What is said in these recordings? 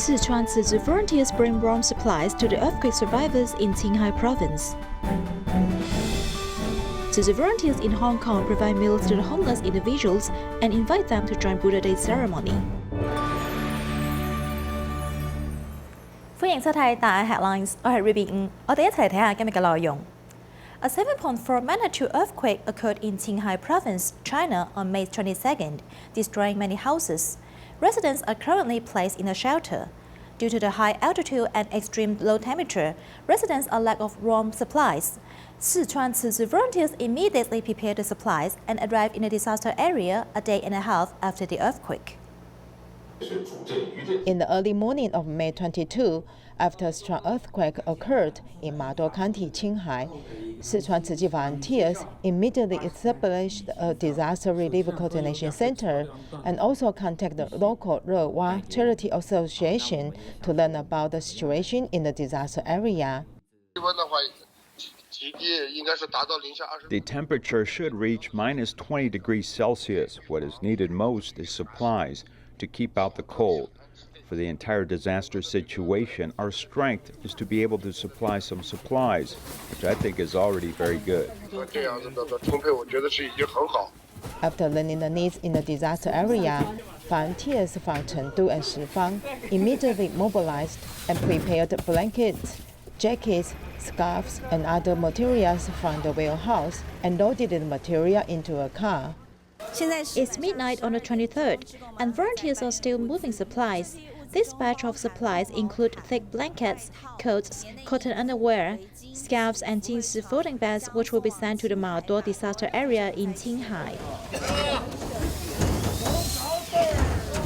Sichuan Tzu Chi volunteers bring warm supplies to the earthquake survivors in Qinghai Province. Tzu Chi volunteers in Hong Kong provide meals to the homeless individuals and invite them to join Buddha Day ceremony. 歡迎收睇大愛 Headlines， 我係 Ruby 我哋一齊睇下今日嘅內容。A 7.4 magnitude earthquake occurred in Qinghai Province, China on May 22nd, destroying many houses. Residents are currently placed in a shelter. Due to the high altitude and extreme low temperature, residents are lack of warm supplies. Sichuan Tzu Chi volunteers immediately prepared the supplies and arrived in the disaster area a day and a half after the earthquake. In the early morning of May 22, after a strong earthquake occurred in Mado County, Qinghai, Sichuan Tzu Chi volunteers immediately established a disaster relief coordination center and also contacted the local us.A charity association to learn about the situation in the disaster area. The temperature should reach minus 20 degrees Celsius. What is needed most is supplies to keep out the cold. For the entire disaster situation, our strength is to be able to supply some supplies, which I think is already very good. After learning the needs in the disaster area, volunteers from Chengdu and Shifang immediately mobilized and prepared blankets, jackets, scarves, and other materials from the warehouse and loaded the material into a car. It's midnight on the 23rd, and volunteers are still moving supplies. This batch of supplies include thick blankets, coats, cotton underwear, scarves, and jeans folding bags, which will be sent to the Mado disaster area in Qinghai.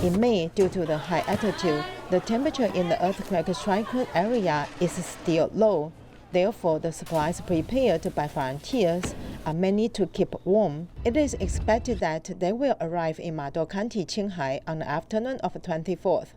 In May, due to the high altitude, the temperature in the earthquake-stricken area is still low. Therefore, the supplies prepared by volunteers are mainly to keep warm. It is expected that they will arrive in Mado County, Qinghai on the afternoon of the 24th.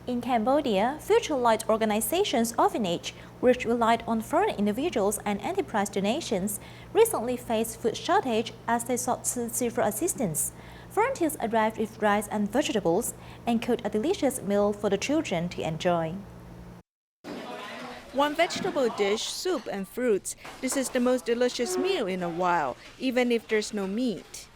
In Cambodia, Future Light Organization's orphanage, which relied on foreign individuals and enterprise donations, recently faced food shortage as they sought Tzu Chi for assistance. Volunteers arrived with rice and vegetables and cooked a delicious meal for the children to enjoy. One vegetable dish, soup, and fruits. This is the most delicious meal in a while, even if there's no meat.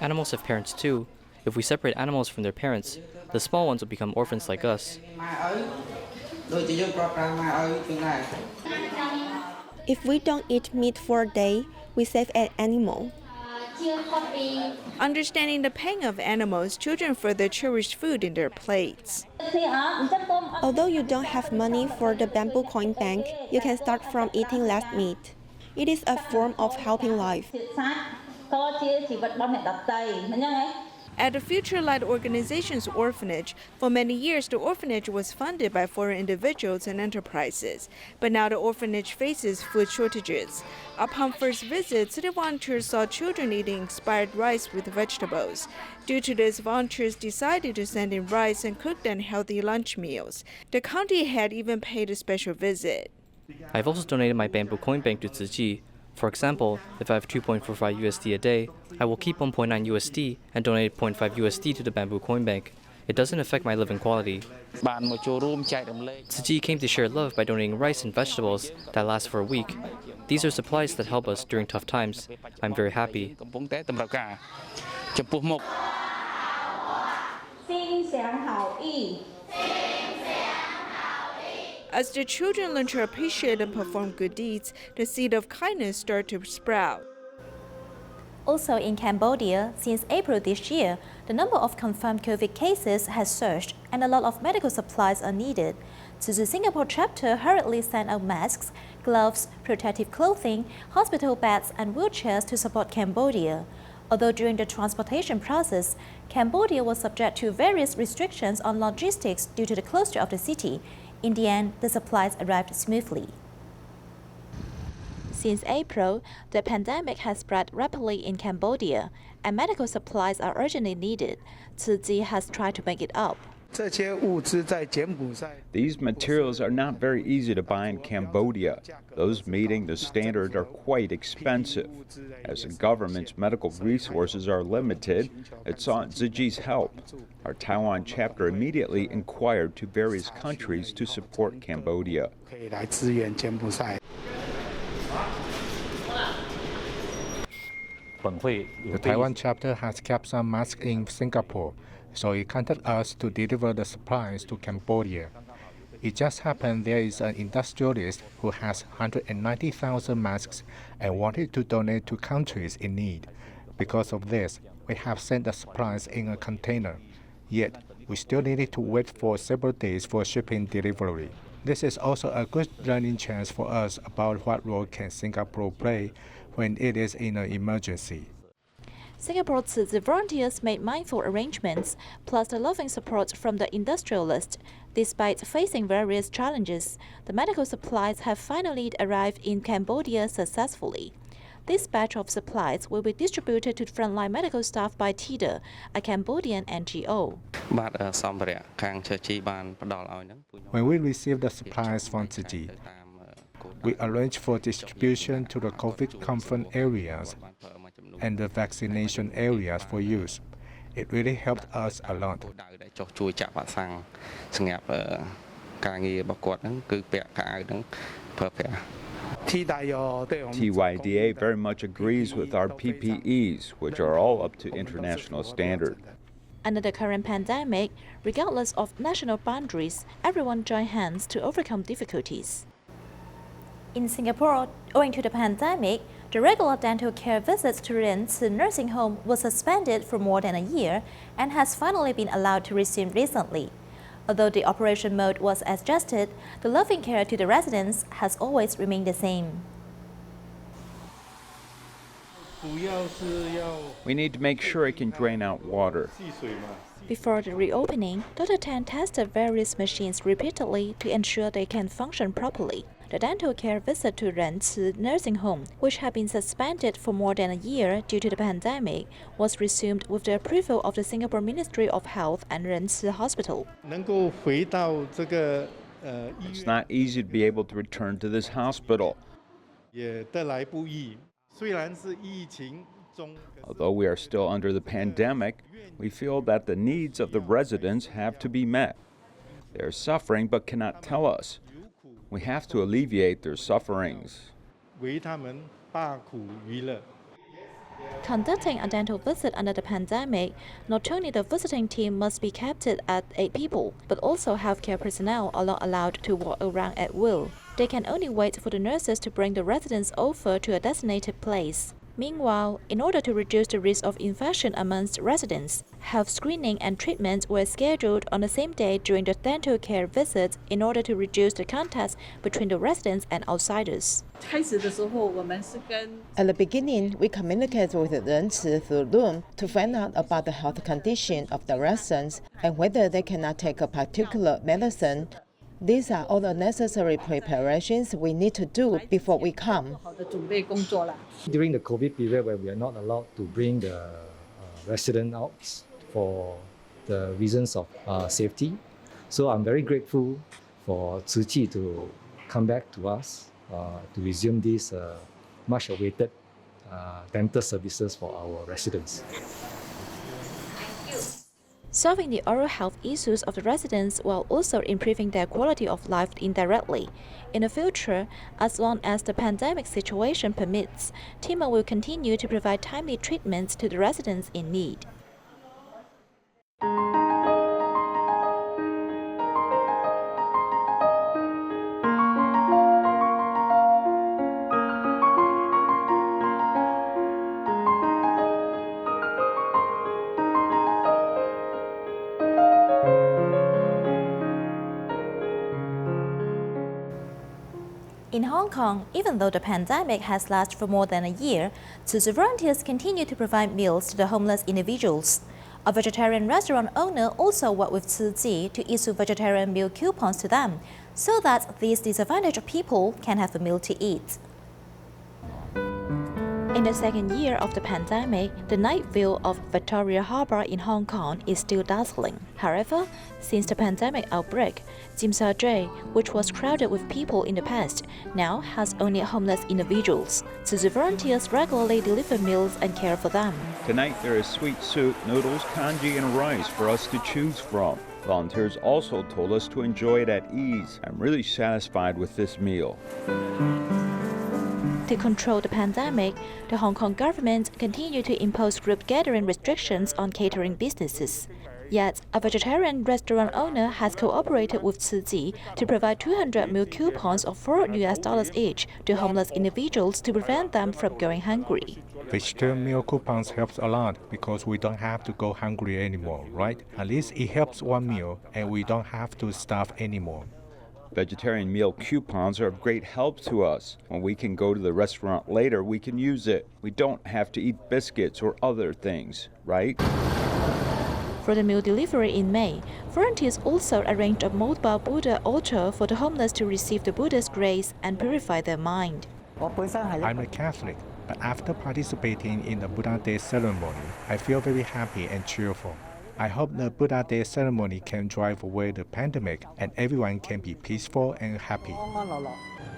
Animals have parents too. If we separate animals from their parents, the small ones will become orphans like us. If we don't eat meat for a day, we save an animal. Understanding the pain of animals, children further cherish food in their plates. Although you don't have money for the bamboo coin bank, you can start from eating less meat. It is a form of helping life. At the Future Light Organization's orphanage, for many years the orphanage was funded by foreign individuals and enterprises. But now the orphanage faces food shortages. Upon first visit, city volunteers saw children eating expired rice with vegetables. Due to this, volunteers decided to send in rice and cook them healthy lunch meals. The county head even paid a special visit. I've also donated my bamboo coin bank to Tzu Chi. For example, if I have 2.45 USD a day, I will keep 1.9 USD and donate 0.5 USD to the bamboo coin bank. It doesn't affect my living quality. Tzu Chi came to share love by donating rice and vegetables that last for a week. These are supplies that help us during tough times. I'm very happy. As the children learn to appreciate and perform good deeds, the seed of kindness starts to sprout. Also in Cambodia, since April this year, the number of confirmed COVID cases has surged and a lot of medical supplies are needed. Tzu Chi Singapore Chapter hurriedly sent out masks, gloves, protective clothing, hospital beds and wheelchairs to support Cambodia. Although during the transportation process, Cambodia was subject to various restrictions on logistics due to the closure of the city, in the end, the supplies arrived smoothly. Since April, the pandemic has spread rapidly in Cambodia, and medical supplies are urgently needed. Tzu Chi has tried to make it up. These materials are not very easy to buy in Cambodia. Those meeting the standard are quite expensive. As the government's medical resources are limited, it sought Tzu Chi's help. Our Taiwan chapter immediately inquired to various countries to support Cambodia. The Taiwan chapter has kept some masks in Singapore, so it contacted us to deliver the supplies to Cambodia. It just happened there is an industrialist who has 190,000 masks and wanted to donate to countries in need. Because of this, we have sent the supplies in a container. Yet, we still needed to wait for several days for shipping delivery. This is also a good learning chance for us about what role can Singapore play when it is in an emergency. Singapore's Tzu Chi volunteers made mindful arrangements, plus the loving support from the industrialist. Despite facing various challenges, the medical supplies have finally arrived in Cambodia successfully. This batch of supplies will be distributed to frontline medical staff by TIDA, a Cambodian NGO. When we received the supplies from Tzu Chi, we arranged for distribution to the COVID confirmed areas and the vaccination areas for use. It really helped us a lot. TYDA very much agrees with our PPEs, which are all up to international standard. Under the current pandemic, regardless of national boundaries, everyone joined hands to overcome difficulties. In Singapore, owing to the pandemic, the regular dental care visits to Ren-Tzu nursing home was suspended for more than a year and has finally been allowed to resume recently. Although the operation mode was adjusted, the loving care to the residents has always remained the same. We need to make sure it can drain out water. Before the reopening, Dr. Tan tested various machines repeatedly to ensure they can function properly. The dental care visit to Ren-Tzu nursing home, which had been suspended for more than a year due to the pandemic, was resumed with the approval of the Singapore Ministry of Health and Ren-Tzu Hospital. It's not easy to be able to return to this hospital. Although we are still under the pandemic, we feel that the needs of the residents have to be met. They are suffering but cannot tell us. We have to alleviate their sufferings. Conducting a dental visit under the pandemic, not only the visiting team must be capped at 8 people, but also healthcare personnel are not allowed to walk around at will. They can only wait for the nurses to bring the residents over to a designated place. Meanwhile, in order to reduce the risk of infection amongst residents, health screening and treatment were scheduled on the same day during the dental care visits in order to reduce the contact between the residents and outsiders. At the beginning, we communicated with Ren-Tzu through Zoom to find out about the health condition of the residents and whether they cannot take a particular medicine. These are all the necessary preparations we need to do before we come. During the COVID period where we are not allowed to bring the resident out for the reasons of safety, so I'm very grateful for Tzu Chi to come back to us to resume these much awaited dental services for our residents. Solving the oral health issues of the residents while also improving their quality of life indirectly. In the future, as long as the pandemic situation permits, TIMA will continue to provide timely treatments to the residents in need. In Hong Kong, even though the pandemic has lasted for more than a year, Tzu Chi volunteers continue to provide meals to the homeless individuals. A vegetarian restaurant owner also worked with Tzu Chi to issue vegetarian meal coupons to them, so that these disadvantaged people can have a meal to eat. In the second year of the pandemic, the night view of Victoria Harbour in Hong Kong is still dazzling. However, since the pandemic outbreak, Tsim Sha Tsui, which was crowded with people in the past, now has only homeless individuals. Tzu Chi volunteers regularly deliver meals and care for them. Tonight there is sweet soup, noodles, congee, and rice for us to choose from. Volunteers also told us to enjoy it at ease. I'm really satisfied with this meal. To control the pandemic, the Hong Kong government continued to impose group gathering restrictions on catering businesses. Yet, a vegetarian restaurant owner has cooperated with Tzu Chi to provide 200 meal coupons of $4 each to homeless individuals to prevent them from going hungry. Vegetarian meal coupons helps a lot because we don't have to go hungry anymore, right? At least it helps one meal and we don't have to starve anymore. Vegetarian meal coupons are of great help to us. When we can go to the restaurant later, we can use it. We don't have to eat biscuits or other things, right? For the meal delivery in May, volunteers also arranged a mobile Buddha altar for the homeless to receive the Buddha's grace and purify their mind. I'm a Catholic, but after participating in the Buddha Day ceremony, I feel very happy and cheerful. I hope the Buddha Day ceremony can drive away the pandemic and everyone can be peaceful and happy.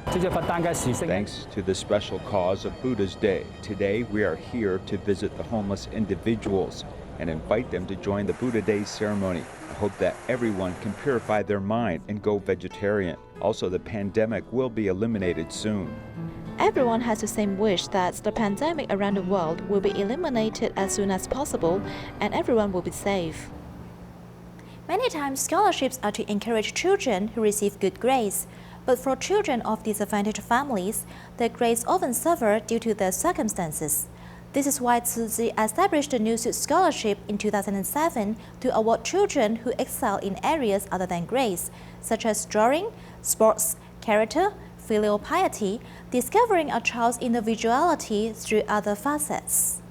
Thanks to the special cause of Buddha's Day, today we are here to visit the homeless individuals and invite them to join the Buddha Day ceremony. I hope that everyone can purify their mind and go vegetarian. Also, the pandemic will be eliminated soon. Everyone has the same wish that the pandemic around the world will be eliminated as soon as possible and everyone will be safe. Many times, scholarships are to encourage children who receive good grades. But for children of disadvantaged families, their grades often suffer due to their circumstances. This is why Tzu Chi established the New Suit Scholarship in 2007 to award children who excel in areas other than grades, such as drawing, sports, character, filial piety, discovering a child's individuality through other facets.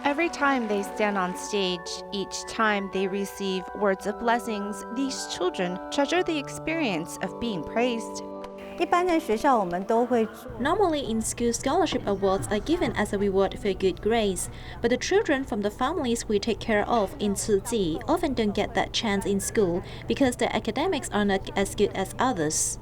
Every time they stand on stage, each time they receive words of blessings, these children treasure the experience of being praised. Normally in school, scholarship awards are given as a reward for good grades, but the children from the families we take care of in Tzu Chi often don't get that chance in school because their academics are not as good as others.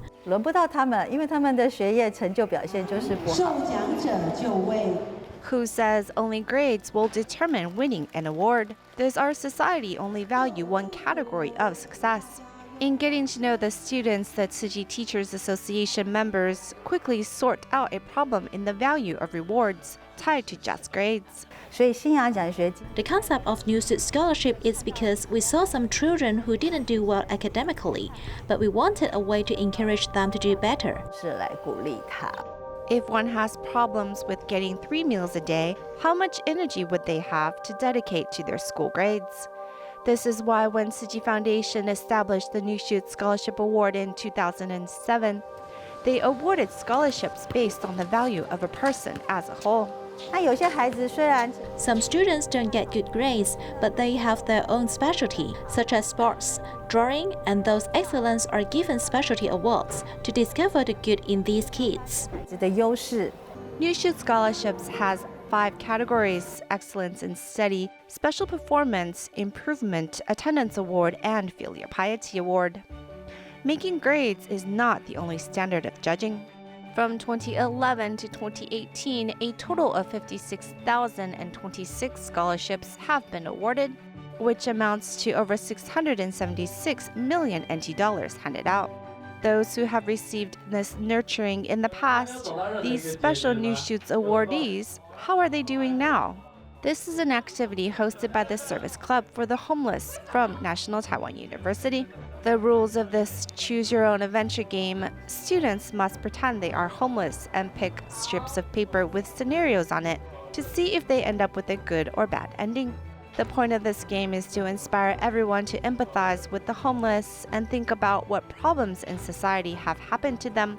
Who says only grades will determine winning an award? Does our society only value one category of success? In getting to know the students, the Tzu Chi Teachers Association members quickly sort out a problem in the value of rewards tied to just grades. The concept of New Suit Scholarship is because we saw some children who didn't do well academically, but we wanted a way to encourage them to do better. If one has problems with getting 3 meals a day, how much energy would they have to dedicate to their school grades? This is why when Tzu Chi Foundation established the New Suit Scholarship Award in 2007, they awarded scholarships based on the value of a person as a whole. Some students don't get good grades, but they have their own specialty, such as sports, drawing, and those excellence are given specialty awards to discover the good in these kids. New Suit Scholarships has 5 categories: excellence in study, special performance, improvement, attendance award, and filial piety award. Making grades is not the only standard of judging. From 2011 to 2018, a total of 56,026 scholarships have been awarded, which amounts to over 676 million NT dollars handed out. Those who have received this nurturing in the past, these special New Shoots awardees, how are they doing now? This is an activity hosted by the Service Club for the Homeless from National Taiwan University. The rules of this choose-your-own-adventure game: students must pretend they are homeless and pick strips of paper with scenarios on it to see if they end up with a good or bad ending. The point of this game is to inspire everyone to empathize with the homeless and think about what problems in society have happened to them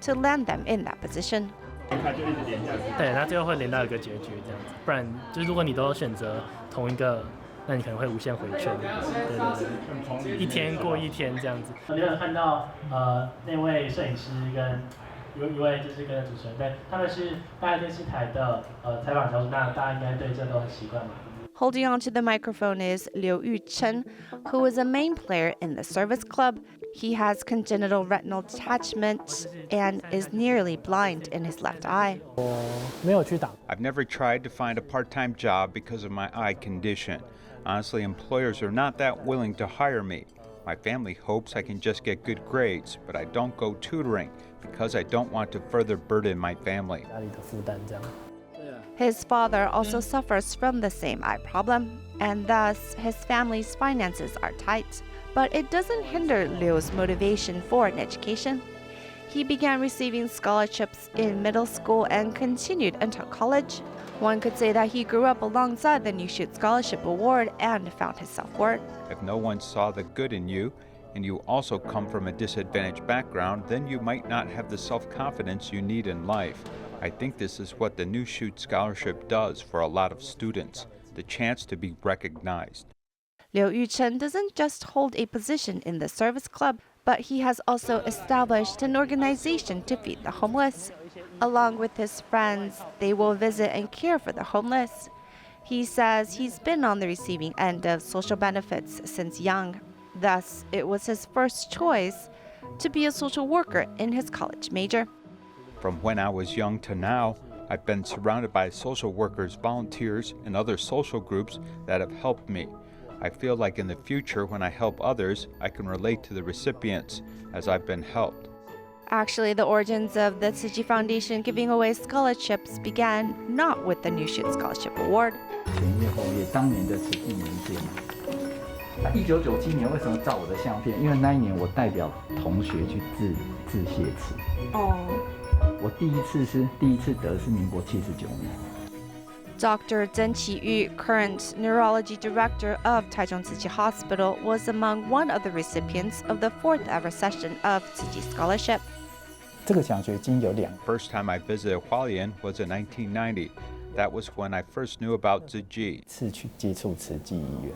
to land them in that position. 对，它最后会连到一个结局这样子，不然就是如果你都选择同一个那你可能会无限回圈，对，一天过一天这样子。你有看到那位摄影师跟一位就是跟主持人，对，他们是大爱电视台的采访小组，那大家应该对这都很习惯嘛。Holding onto the microphone is Liu Yuchen, who is a main player in the service club. He has congenital retinal detachment and is nearly blind in his left eye. I've never tried to find a part-time job because of my eye condition. Honestly, employers are not that willing to hire me. My family hopes I can just get good grades, but I don't go tutoring because I don't want to further burden my family. His father also suffers from the same eye problem, and thus his family's finances are tight. But it doesn't hinder Liu's motivation for an education. He began receiving scholarships in middle school and continued until college. One could say that he grew up alongside the New Shoot Scholarship Award and found his self-worth. If no one saw the good in you, and you also come from a disadvantaged background, then you might not have the self-confidence you need in life. I think this is what the New Shoot Scholarship does for a lot of students, the chance to be recognized. Liu Yuchen doesn't just hold a position in the service club, but he has also established an organization to feed the homeless. Along with his friends, they will visit and care for the homeless. He says he's been on the receiving end of social benefits since young. Thus, it was his first choice to be a social worker in his college major. From when I was young to now, I've been surrounded by social workers, volunteers, and other social groups that have helped me. I feel like in the future, when I help others, I can relate to the recipients as I've been helped. Actually, the origins of the Tzu Chi Foundation giving away scholarships began not with the New Shoot Scholarship Award. 1997年为什么照我的相片？因为那一年我代表同学去致谢词。我第一次得是民国79年。Dr. Tzu Chi, current neurology director of Taichung Tzu Chi Hospital, was among one of the recipients of the 4th ever session of Tzu Chi Scholarship. 这个奖学金有两。First time I visited Hualien was in 1990. That was when I first knew about Tzu Chi. 是去接触慈济医院。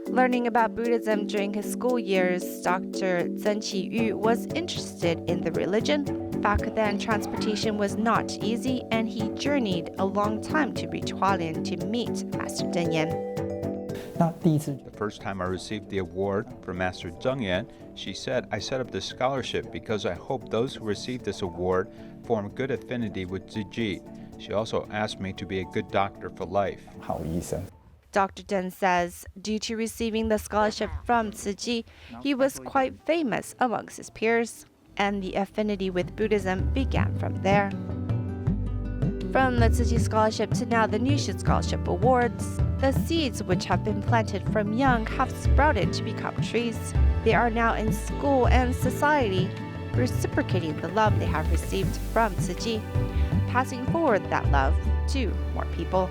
Learning about Buddhism during his school years, Dr. Tzu Chi was interested in the religion. Back then, transportation was not easy, and he journeyed a long time to reach Hualien to meet Master Zeng Yan. The first time I received the award from Master Zeng Yan, she said, I set up this scholarship because I hope those who receive this award form good affinity with Tzu Chi. She also asked me to be a good doctor for life. 好医生。 Dr. Deng says, due to receiving the scholarship from Tzu Chi, he was quite famous amongst his peers, and the affinity with Buddhism began from there. From the Tzu Chi Scholarship to now the New Shoot Scholarship Awards, the seeds which have been planted from young have sprouted to become trees. They are now in school and society, reciprocating the love they have received from Tzu Chi, passing forward that love to more people.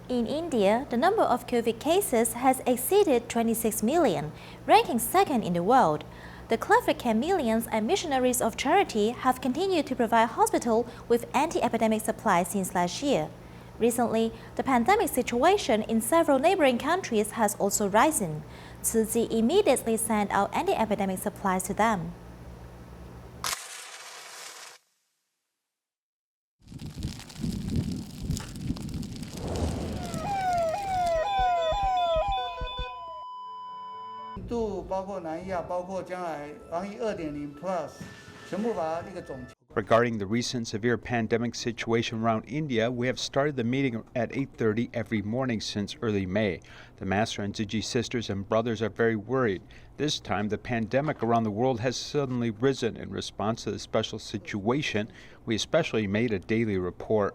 In India, the number of COVID cases has exceeded 26 million, ranking second in the world. The clever chameleons and missionaries of charity have continued to provide hospitals with anti-epidemic supplies since last year. Recently, the pandemic situation in several neighboring countries has also risen. Tzu Chi immediately sent out anti-epidemic supplies to them. Regarding the recent severe pandemic situation around India, we have started the meeting at 8:30 every morning since early May. The Master and Tzu Chi sisters and brothers are very worried. This time, the pandemic around the world has suddenly risen. In response to the special situation, we especially made a daily report.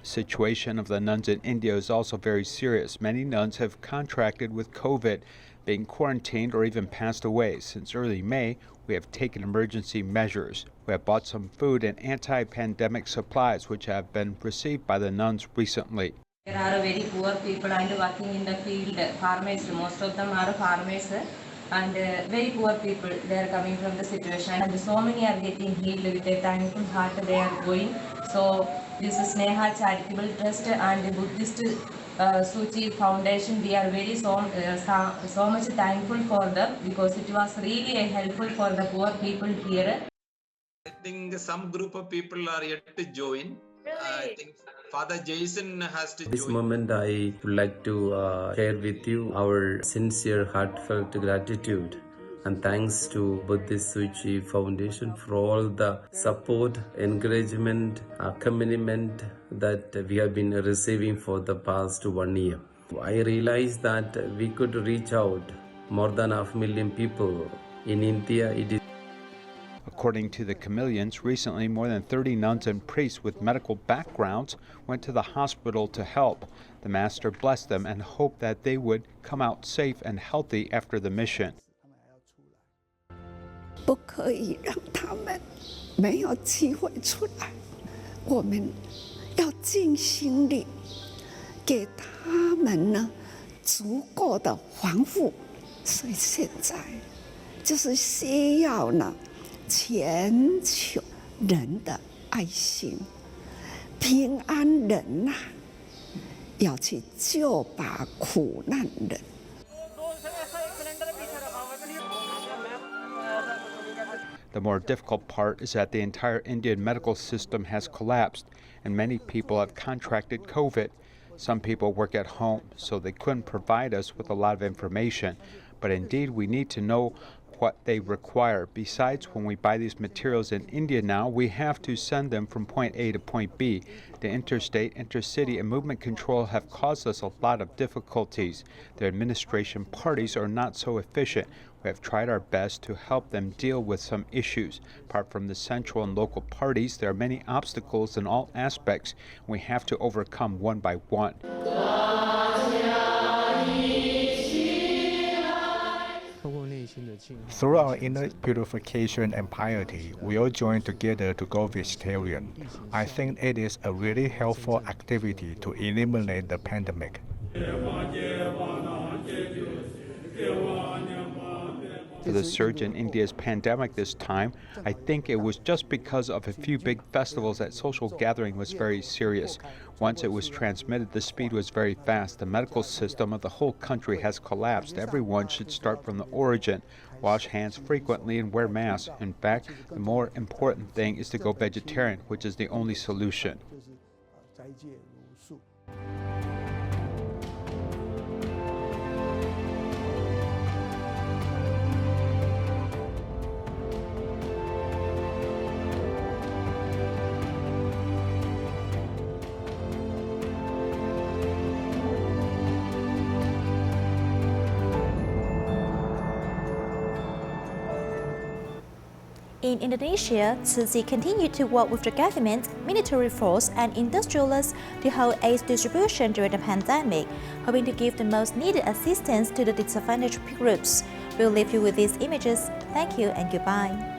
Situation of the nuns in India is also very serious. Many nuns have contracted with COVID, being quarantined or even passed away. Since early May, we have taken emergency measures. We have bought some food and anti-pandemic supplies which have been received by the nuns recently. There are very poor people and working in the field, farmers, most of them are farmers. and very poor people, they are coming from the situation, and so many are getting healed with a thankful heart they are going. So this Sneha Charitable Trust and the Buddhist Tzu Chi Foundation, we are very so much thankful for them, because it was really helpful for the poor people here. I think some group of people are yet to join. I think Father Jason has to join. This moment I would like to share with you our sincere heartfelt gratitude and thanks to Buddhist Tzu Chi Foundation for all the support, encouragement, accompaniment that we have been receiving for the past 1 year. I realized that we could reach out more than 500,000 people in India. It is According to the Chameleons, recently more than 30 nuns and priests with medical backgrounds went to the hospital to help. The Master blessed them and hoped that they would come out safe and healthy after the mission. 不可以让他们没有机会出来，我们要尽心力给他们呢足够的防护，所以现在就是需要呢全球人的爱心，平安人呐，要去救拔苦难人。 The more difficult part is that the entire Indian medical system has collapsed and many people have contracted COVID. Some people work at home, so they couldn't provide us with a lot of information. But indeed, we need to know what they require. Besides, when we buy these materials in India now, we have to send them from point A to point B. The interstate, intercity, and movement control have caused us a lot of difficulties. The administration parties are not so efficient. We have tried our best to help them deal with some issues. Apart from the central and local parties, there are many obstacles in all aspects. We have to overcome one by one. Through our inner purification and piety, we all join together to go vegetarian. I think it is a really helpful activity to eliminate the pandemic. For the surge in India's pandemic this time, I think it was just because of a few big festivals that social gathering was very serious. Once it was transmitted, the speed was very fast. The medical system of the whole country has collapsed. Everyone should start from the origin. Wash hands frequently and wear masks. In fact, the more important thing is to go vegetarian, which is the only solution. In Indonesia, Tzu Chi continued to work with the government, military force, and industrialists to hold aid distribution during the pandemic, hoping to give the most needed assistance to the disadvantaged groups. We'll leave you with these images. Thank you and goodbye.